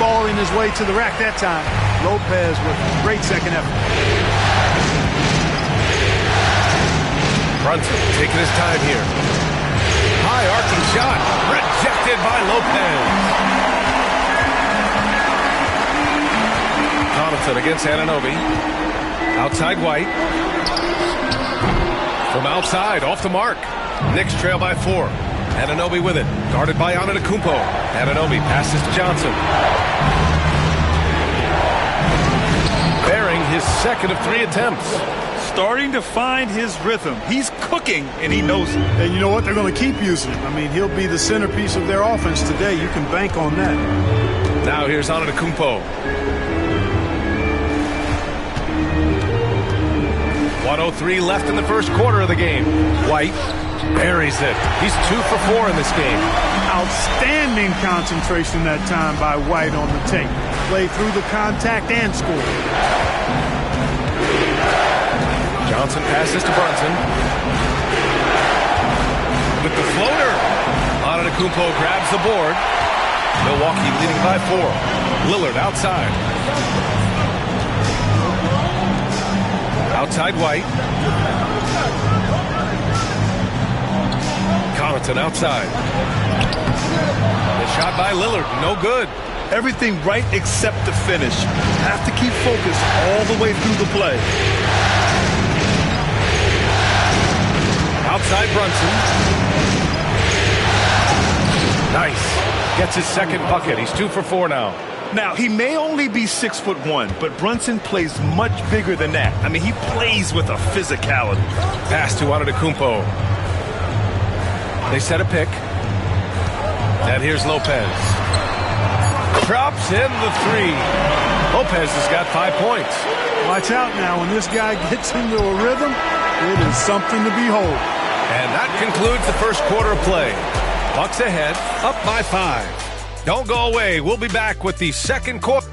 balling his way to the rack that time. Lopez with great second effort. Brunson taking his time here. High arcing shot. Rejected by Lopez. Connaughton against Anunoby. Outside White. From outside, off the mark. Knicks trail by 4. Anunoby with it. Guarded by Antetokounmpo. Anunoby passes to Johnson. Bearing his second of 3 attempts. Starting to find his rhythm. He's cooking, and he knows it. And you know what? They're going to keep using him. I mean, he'll be the centerpiece of their offense today. You can bank on that. Now here's Antetokounmpo. 1:03 left in the first quarter of the game. White buries it. He's 2 for 4 in this game. Outstanding concentration that time by White on the tape. Played through the contact and scored. Johnson passes to Brunson. With the floater. Antetokounmpo grabs the board. Milwaukee leading by 4. Lillard outside. Outside White. Connaughton outside. The shot by Lillard, no good. Everything right except the finish. Have to keep focus all the way through the play. Outside Brunson. Nice. Gets his second bucket. He's 2 for 4 now. Now, he may only be 6'1", but Brunson plays much bigger than that. I mean, he plays with a physicality. Pass to Antetokounmpo. They set a pick. And here's Lopez. Drops in the 3. Lopez has got 5 points. Watch out now. When this guy gets into a rhythm, it is something to behold. And that concludes the first quarter of play. Bucks ahead, up by 5. Don't go away. We'll be back with the second quarter.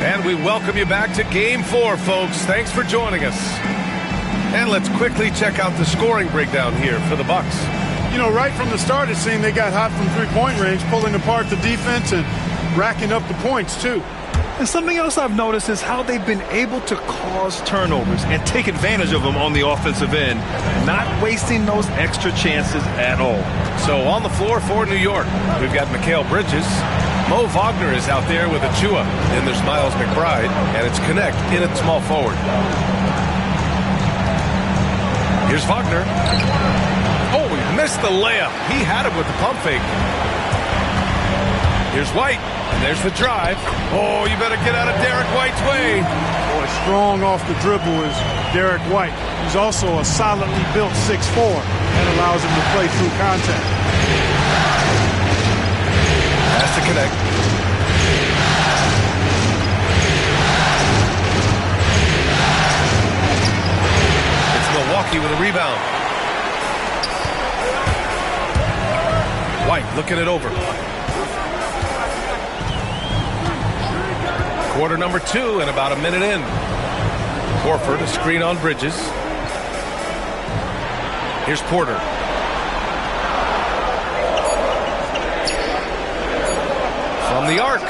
And we welcome you back to Game 4, folks. Thanks for joining us. And let's quickly check out the scoring breakdown here for the Bucks. You know, right from the start, it seemed they got hot from three-point range, pulling apart the defense and racking up the points, too. And something else I've noticed is how they've been able to cause turnovers and take advantage of them on the offensive end, not wasting those extra chances at all. So on the floor for New York, we've got Mikal Bridges. Mo Wagner is out there with Achua. Then there's Miles McBride, and it's Connect in at small forward. Here's Wagner. Oh, he missed the layup. He had him with the pump fake. Here's White. And there's the drive. Oh, you better get out of Derek White's way. Boy, strong off the dribble is Derek White. He's also a solidly built 6'4". That allows him to play through contact. Has to connect. It's Milwaukee with a rebound. White looking it over. Quarter number 2 and about a minute in. Horford, a screen on Bridges. Here's Porter. From the arc.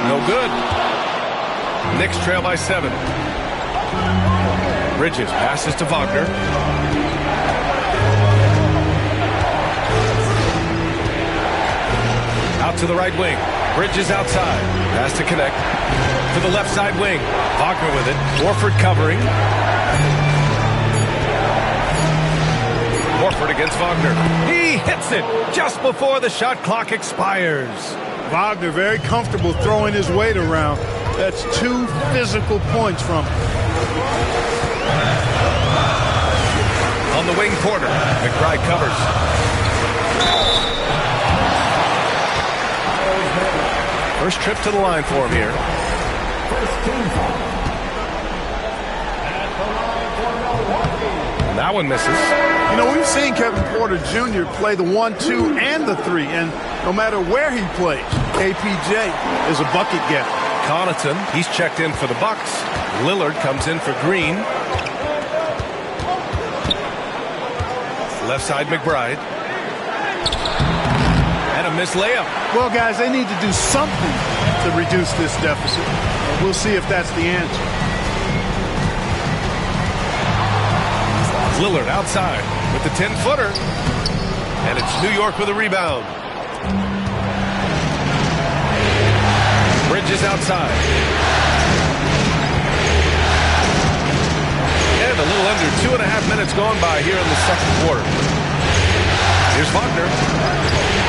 No good. Knicks trail by 7. Bridges passes to Wagner. Out to the right wing. Bridges outside. Pass to Connect. To the left side wing. Wagner with it. Horford covering. Horford against Wagner. He hits it just before the shot clock expires. Wagner very comfortable throwing his weight around. That's 2 physical points from him. On the wing, Porter. McBride covers. First trip to the line for him here. And that one misses. You know, we've seen Kevin Porter Jr. play the 1, 2, and the 3, and no matter where he plays, KPJ is a bucket getter. Connaughton, he's checked in for the Bucks. Lillard comes in for Green. Left side, McBride. And a missed layup. Well, guys, they need to do something to reduce this deficit. We'll see if that's the answer. Lillard outside with the 10-footer. And it's New York with a rebound. Bridges outside. And a little under 2.5 minutes gone by here in the second quarter. Here's Wagner.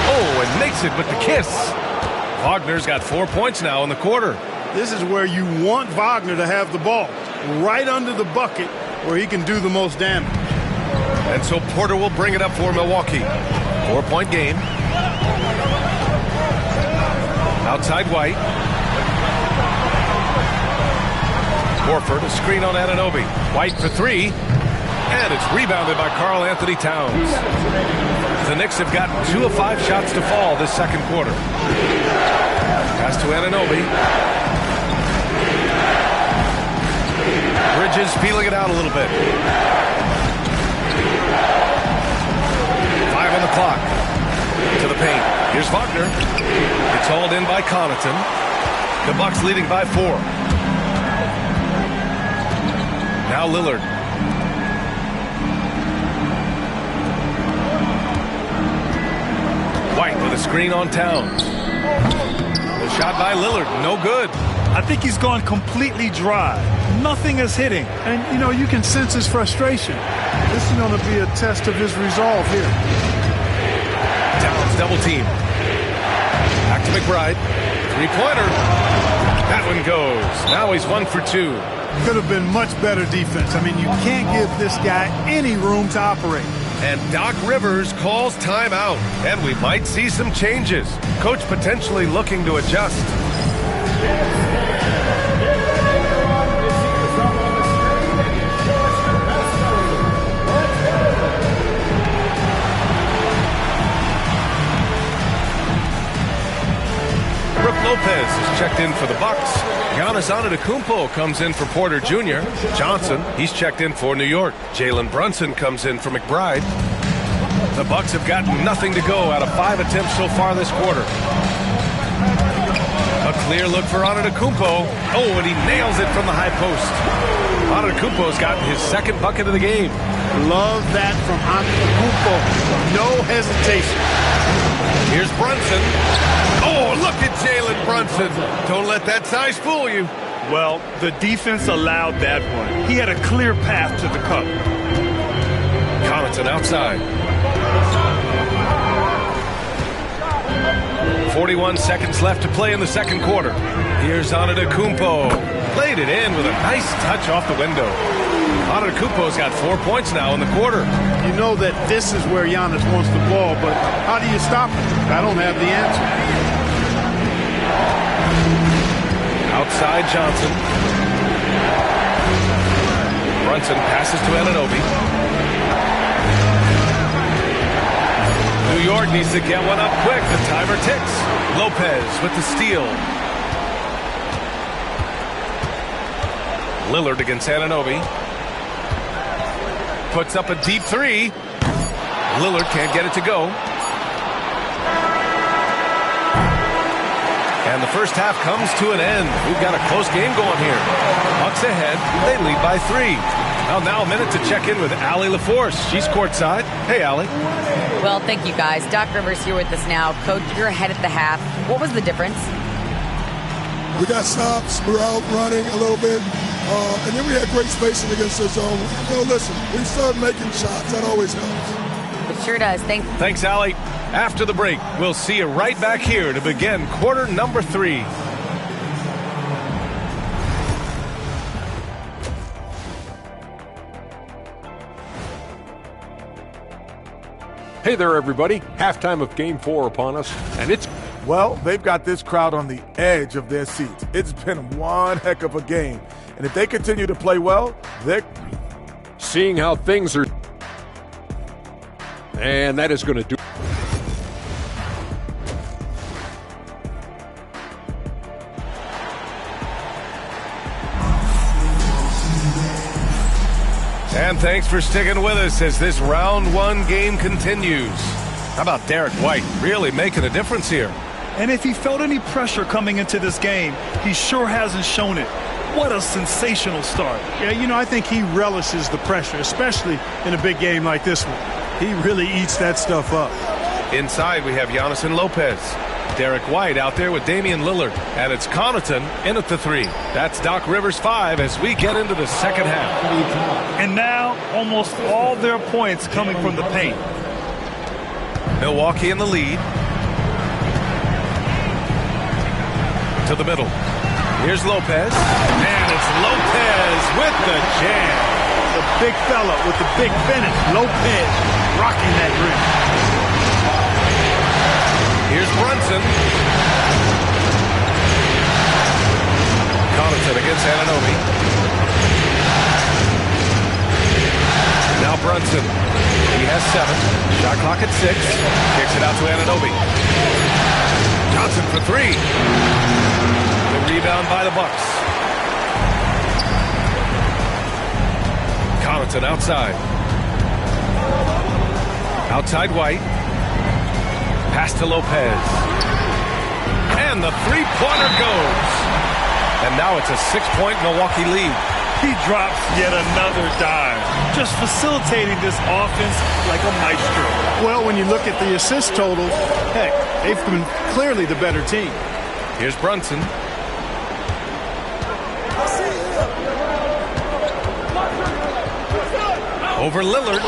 Oh, and makes it with the kiss. Wagner's got 4 points now in the quarter. This is where you want Wagner to have the ball, right under the bucket where he can do the most damage. And so Porter will bring it up for Milwaukee. 4-point game. Outside White. Horford, a screen on Anunoby. White for three. And it's rebounded by Karl Anthony Towns. The Knicks have gotten 2 of 5 shots to fall this second quarter. Pass to Anunoby. Bridges feeling it out a little bit. 5 on the clock. To the paint. Here's Wagner. It's hauled in by Connaughton. The Bucks leading by 4. Now Lillard. White with a screen on Towns. The shot by Lillard, no good. I think he's gone completely dry. Nothing is hitting. And, you know, you can sense his frustration. This is going to be a test of his resolve here. Towns double team. Back to McBride. Three-pointer. That one goes. Now he's 1 for 2. Could have been much better defense. I mean, you can't give this guy any room to operate. And Doc Rivers calls timeout. And we might see some changes. Coach potentially looking to adjust. Brook Lopez is checked in for the Bucks. Giannis Antetokounmpo comes in for Porter Jr. Johnson, he's checked in for New York. Jalen Brunson comes in for McBride. The Bucks have gotten nothing to go out of 5 attempts so far this quarter. A clear look for Antetokounmpo. Oh, and he nails it from the high post. Antetokounmpo's gotten his second bucket of the game. Love that from Antetokounmpo. No hesitation. Here's Brunson. Oh, look at Jalen Brunson. Don't let that size fool you. Well, the defense allowed that one. He had a clear path to the cup. Connaughton outside. 41 seconds left to play in the second quarter. Here's Antetokounmpo. Played it in with a nice touch off the window. Antetokounmpo's got 4 points now in the quarter. You know that this is where Giannis wants the ball, but how do you stop him? I don't have the answer. Outside Johnson. Brunson passes to Anunoby. New York needs to get one up quick. The timer ticks. Lopez with the steal. Lillard against Anunoby. Puts up a deep three. Lillard can't get it to go. And the first half comes to an end. We've got a close game going here. Bucks ahead. They lead by 3. Well, now a minute to check in with Allie LaForce. She's courtside. Hey, Allie. Well, thank you, guys. Doc Rivers here with us now. Coach, you're ahead at the half. What was the difference? We got stops. We were out running a little bit. And then we had great spacing against the zone. You know, listen, we started making shots. That always helps. It sure does. Thanks, Allie. After the break, we'll see you right back here to begin quarter number 3. Hey there, everybody. Halftime of Game 4 upon us, and it's... Well, they've got this crowd on the edge of their seats. It's been one heck of a game. And if they continue to play well, they're... Seeing how things are... And that is going to do... And thanks for sticking with us as this round one game continues. How about Derek White really making a difference here? And if he felt any pressure coming into this game, he sure hasn't shown it. What a sensational start. Yeah, you know, I think he relishes the pressure, especially in a big game like this one. He really eats that stuff up. Inside, we have Giannis and Lopez. Derek White out there with Damian Lillard. And it's Connaughton in at the 3. That's Doc Rivers' 5 as we get into the second half. And now, almost all their points coming from the paint. Milwaukee in the lead. To the middle. Here's Lopez. And it's Lopez with the jam. The big fella with the big finish. Lopez rocking that rim. Here's Brunson. Connaughton against Anunoby. Now Brunson. He has 7. Shot clock at 6. Kicks it out to Anunoby. Johnson for 3. The rebound by the Bucks. Connaughton outside. Outside White. Pass to Lopez. And the three-pointer goes. And now it's a 6-point Milwaukee lead. He drops yet another dime, just facilitating this offense like a maestro. Well, when you look at the assist total, heck, they've been clearly the better team. Here's Brunson. Over Lillard.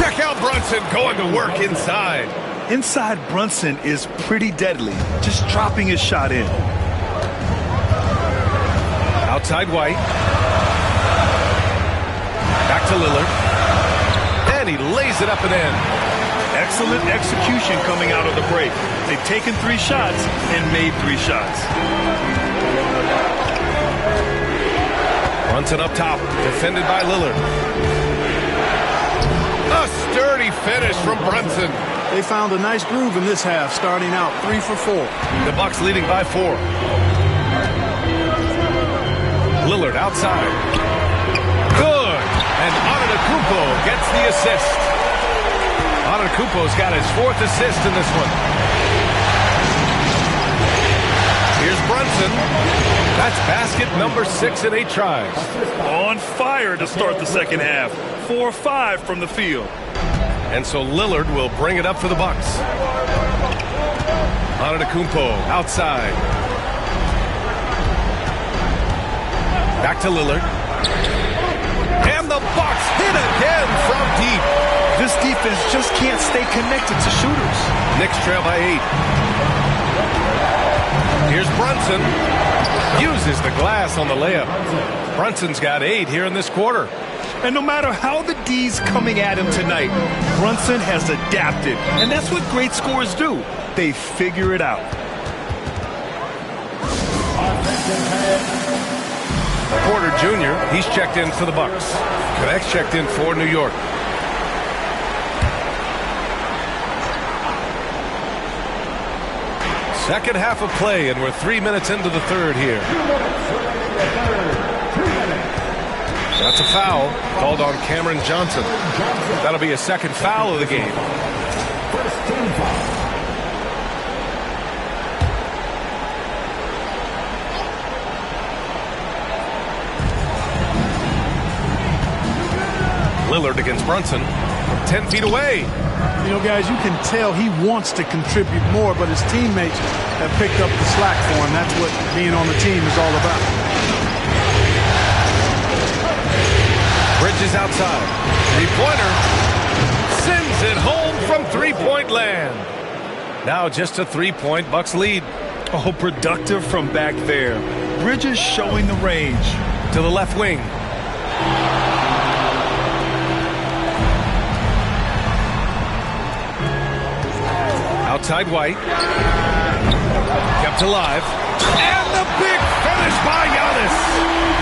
Check out Brunson going to work inside. Inside Brunson is pretty deadly, just dropping his shot in. Outside White. Back to Lillard. And he lays it up and in. Excellent execution coming out of the break. They've taken 3 shots and made 3 shots. Brunson up top, defended by Lillard. A sturdy finish from Brunson. They found a nice groove in this half, starting out 3 for 4. The Bucks leading by 4. Lillard outside. Good. And Antetokounmpo gets the assist. Antetokounmpo's got his 4th assist in this one. Here's Brunson. That's basket number 6 in 8 tries. On fire to start the second half. 4-5 from the field. And so Lillard will bring it up for the Bucks. Antetokounmpo outside. Back to Lillard. And the Bucks hit again from deep. This defense just can't stay connected to shooters. Knicks trail by 8. Here's Brunson. Uses the glass on the layup. Brunson's got 8 here in this quarter. And no matter how the D's coming at him tonight, Brunson has adapted. And that's what great scorers do. They figure it out. Porter Jr., he's checked in for the Bucks. Connects checked in for New York. Second half of play, and we're 3 minutes into the third here. That's a foul called on Cameron Johnson. That'll be a second foul of the game. Lillard against Brunson from 10 feet away. You know, guys, you can tell he wants to contribute more, but his teammates have picked up the slack for him. That's what being on the team is all about. Bridges outside. Three-pointer. Sends it home from three-point land. Now just a 3-point Bucks lead. Oh, productive from back there. Bridges showing the range. To the left wing. Outside White. Kept alive. And the big finish by Giannis.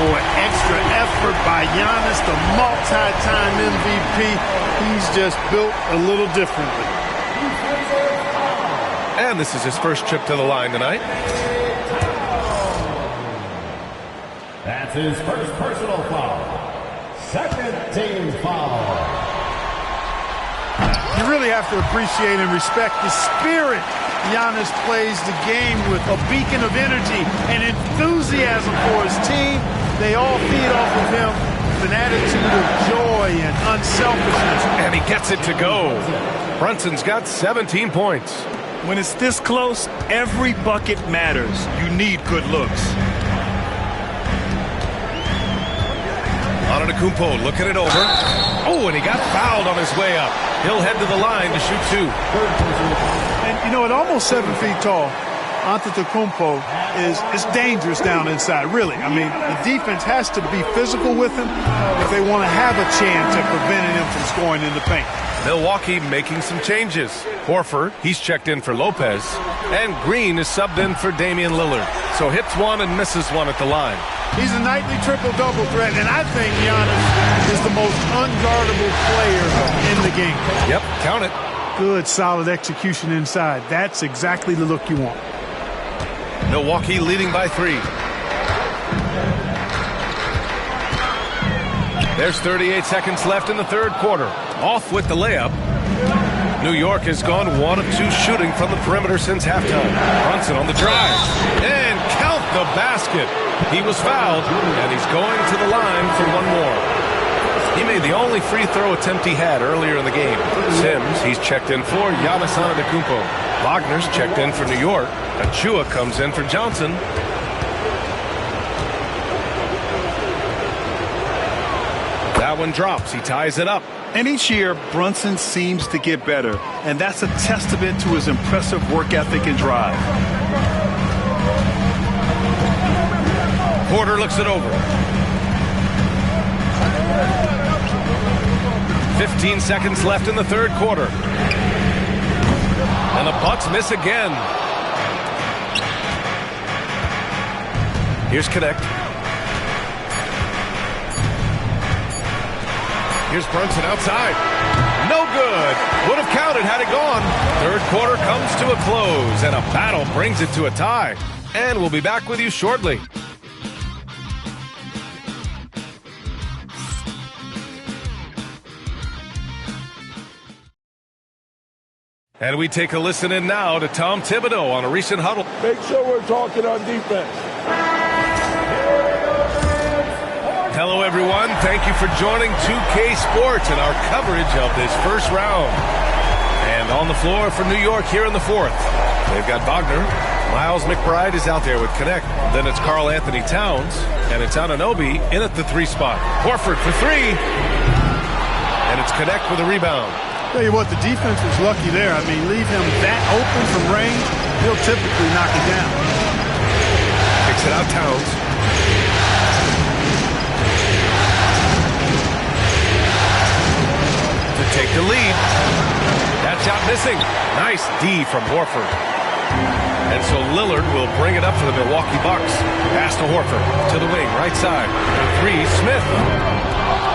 Boy, extra effort by Giannis, the multi-time MVP. He's just built a little differently. And this is his first trip to the line tonight. That's his first personal foul. Second team foul. You really have to appreciate and respect the spirit Giannis plays the game with, a beacon of energy and enthusiasm for his team. They all feed off of him with an attitude of joy and unselfishness. And he gets it to go. Brunson's got 17 points. When it's this close, every bucket matters. You need good looks. Antetokounmpo looking it over. Oh, and he got fouled on his way up. He'll head to the line to shoot two. And, you know, at almost 7 feet tall, Antetokounmpo is dangerous down inside, really. I mean, the defense has to be physical with him if they want to have a chance at preventing him from scoring in the paint. Milwaukee making some changes. Horford, he's checked in for Lopez. And Green is subbed in for Damian Lillard. So hits one and misses one at the line. He's a nightly triple-double threat, and I think Giannis is the most unguardable player in the game. Yep, count it. Good, solid execution inside. That's exactly the look you want. Milwaukee leading by 3. There's 38 seconds left in the third quarter. Off with the layup. New York has gone 1 of 2 shooting from the perimeter since halftime. Brunson on the drive. And count the basket. He was fouled, and he's going to the line for one more. He made the only free throw attempt he had earlier in the game. Sims, he's checked in for Giannis Antetokounmpo. Wagner's checked in for New York. Achua comes in for Johnson. That one drops. He ties it up. And each year, Brunson seems to get better, and that's a testament to his impressive work ethic and drive. Porter looks it over. 15 seconds left in the third quarter. And the Bucks miss again. Here's Connect. Here's Brunson outside. No good. Would have counted had it gone. Third quarter comes to a close, and a battle brings it to a tie. And we'll be back with you shortly. And we take a listen in now to Tom Thibodeau on a recent huddle. Make sure we're talking on defense. Hello, everyone. Thank you for joining 2K Sports and our coverage of this first round. And on the floor for New York here in the fourth. They've got Wagner. Miles McBride is out there with Connect. Then it's Karl Anthony Towns. And it's Anunoby in at the 3 spot. Horford for 3. And it's Connect with a rebound. Tell you what, the defense was lucky there. I mean, leave him that open from range, he'll typically knock it down. Kicks it out, Towns. To take the lead. That shot missing. Nice D from Horford. And so Lillard will bring it up for the Milwaukee Bucks. Pass to Horford. To the wing, right side. For 3, Smith.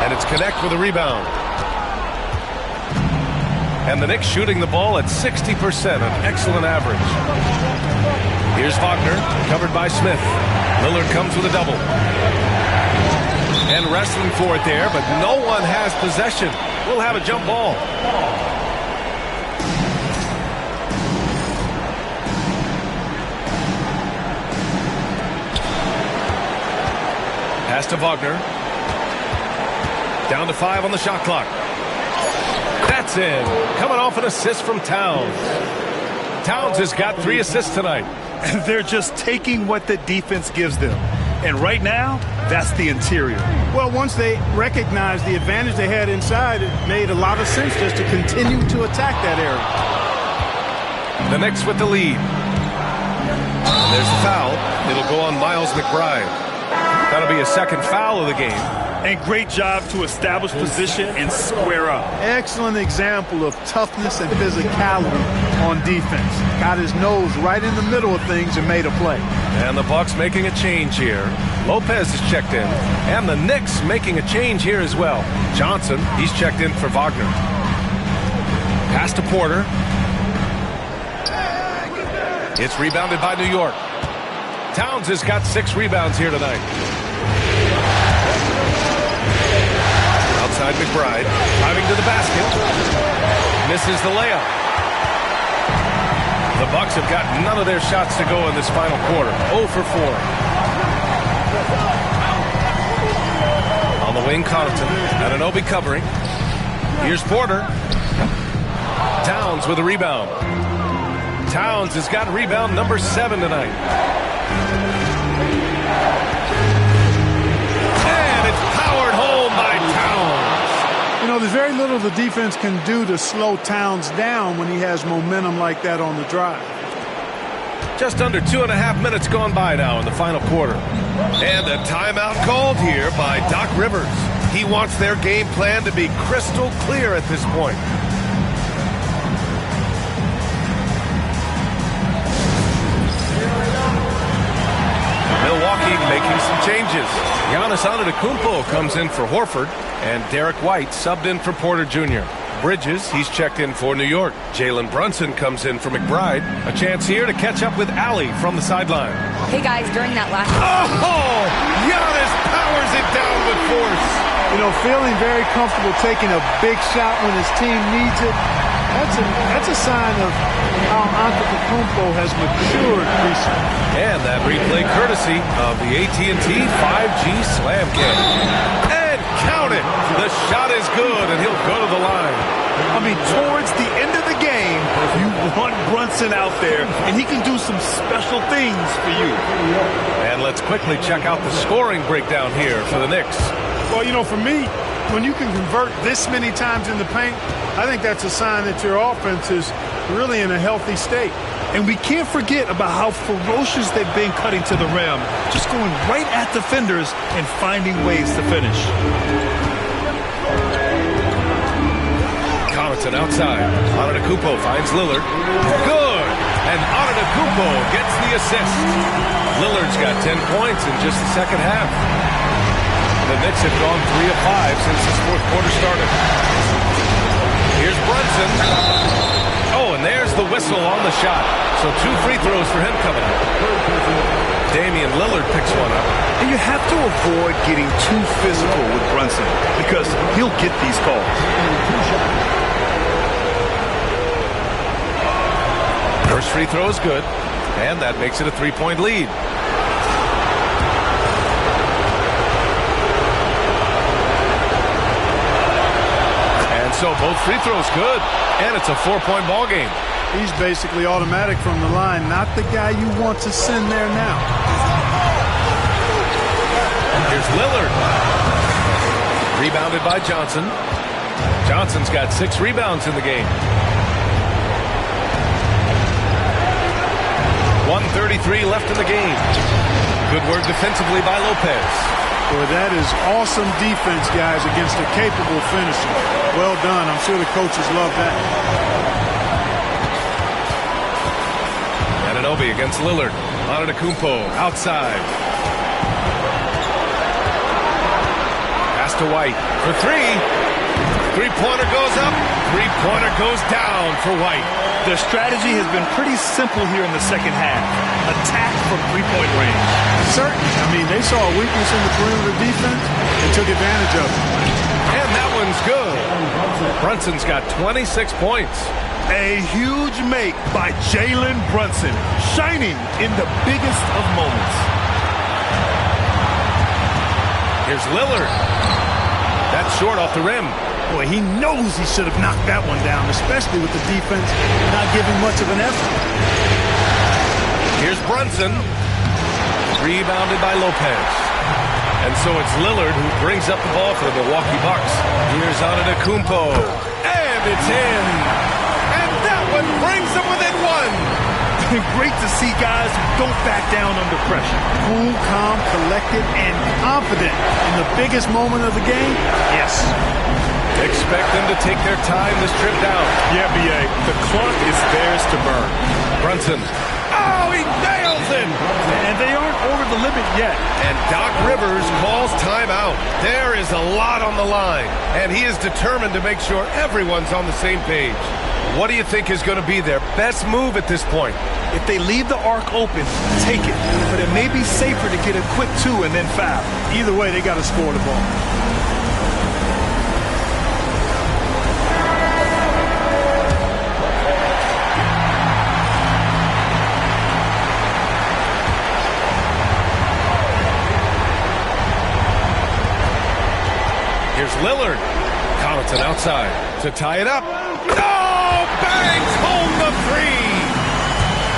And it's Connect with a rebound. And the Knicks shooting the ball at 60%, an excellent average. Here's Wagner, covered by Smith. Lillard comes with a double. And wrestling for it there, but no one has possession. We'll have a jump ball. Pass to Wagner. Down to 5 on the shot clock. That's in. Coming off an assist from Towns. Towns has got 3 assists tonight. And they're just taking what the defense gives them. And right now, that's the interior. Well, once they recognized the advantage they had inside, it made a lot of sense just to continue to attack that area. The Knicks with the lead. And there's the foul. It'll go on Miles McBride. That'll be a second foul of the game. And great job to establish position and square up. Excellent example of toughness and physicality on defense. Got his nose right in the middle of things and made a play. And the Bucks making a change here. Lopez is checked in. And the Knicks making a change here as well. Johnson, he's checked in for Wagner. Pass to Porter. It's rebounded by New York. Towns has got 6 rebounds here tonight. inside McBride. Driving to the basket. Misses the layup. The Bucks have got none of their shots to go in this final quarter. 0 for 4. On the wing, Connaughton. Anunoby covering. Here's Porter. Towns with a rebound. Towns has got rebound number 7 tonight. And it's powered home by Towns. You know, there's very little the defense can do to slow Towns down when he has momentum like that on the drive. Just under 2.5 minutes gone by now in the final quarter. And a timeout called here by Doc Rivers. He wants their game plan to be crystal clear at this point. Milwaukee making some changes. Giannis Antetokounmpo comes in for Horford, and Derek White subbed in for Porter Jr. Bridges, he's checked in for New York. Jalen Brunson comes in for McBride. A chance here to catch up with Allie from the sideline. Hey guys, during that last... Oh! Giannis powers it down with force. You know, feeling very comfortable taking a big shot when his team needs it. That's a sign of how Antetokounmpo has matured recently. And that replay courtesy of the AT&T 5G Slam game. And count it! The shot is good, and he'll go to the line. I mean, towards the end of the game, you want Brunson out there, and he can do some special things for you. And let's quickly check out the scoring breakdown here for the Knicks. Well, you know, for me, when you can convert this many times in the paint, I think that's a sign that your offense is really in a healthy state. And we can't forget about how ferocious they've been cutting to the rim, just going right at defenders and finding ways to finish. Connaughton outside. Antetokounmpo finds Lillard. Good! And Antetokounmpo gets the assist. Lillard's got 10 points in just the second half. The Knicks have gone 3 of 5 since this fourth quarter started. Here's Brunson. Oh, and there's the whistle on the shot. So 2 free throws for him coming up. Damian Lillard picks one up. And you have to avoid getting too physical with Brunson because he'll get these calls. First free throw is good, and that makes it a 3-point lead. So both free throws good, and it's a 4-point ball game. He's basically automatic from the line, not the guy you want to send there now. Here's Lillard. Rebounded by Johnson. Johnson's got 6 rebounds in the game. 1:33 left in the game. Good work defensively by Lopez. Boy, that is awesome defense, guys, against a capable finisher. Well done. I'm sure the coaches love that. Anunoby against Lillard. Antetokounmpo outside. Pass to White for 3. Three-pointer goes up. Three-pointer goes down for White. Their strategy has been pretty simple here in the second half. Attack from three-point range. Certainly. I mean, they saw a weakness in the perimeter defense and took advantage of it. And that one's good. Brunson's got 26 points. A huge make by Jalen Brunson, shining in the biggest of moments. Here's Lillard. That's short off the rim. Boy, he knows he should have knocked that one down, especially with the defense not giving much of an effort. Here's Brunson. Rebounded by Lopez. And so it's Lillard who brings up the ball for the Milwaukee Bucks. Here's Antetokounmpo. And it's in. And that one brings them within 1. Great to see guys who don't back down under pressure. Cool, calm, collected, and confident in the biggest moment of the game. Yes. Expect them to take their time this trip down. Yeah, B.A. The clock is theirs to burn. Brunson. Oh, he nails it! And they aren't over the limit yet. And Doc Rivers calls timeout. There is a lot on the line, and he is determined to make sure everyone's on the same page. What do you think is going to be their best move at this point? If they leave the arc open, take it. But it may be safer to get a quick 2 and then foul. Either way, they got to score the ball. Brunson outside to tie it up. Oh, bangs home the three.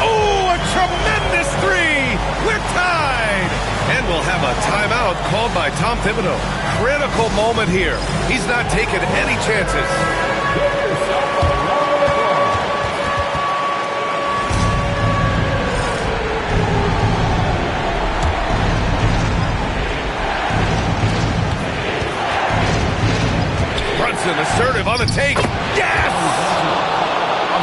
Oh, a tremendous three. We're tied. And we'll have a timeout called by Tom Thibodeau. Critical moment here. He's not taking any chances. Brunson assertive on the take. Yes!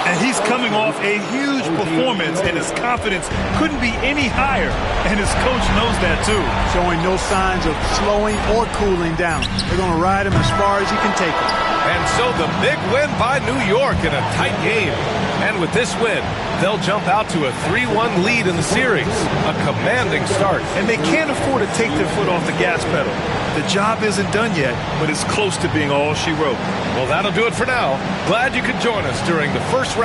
And he's coming off a huge performance, and his confidence couldn't be any higher. And his coach knows that, too. Showing no signs of slowing or cooling down. They're going to ride him as far as he can take him. And so the big win by New York in a tight game. And with this win, they'll jump out to a 3-1 lead in the series. A commanding start. And they can't afford to take their foot off the gas pedal. The job isn't done yet, but it's close to being all she wrote. Well, that'll do it for now. Glad you could join us during the first round.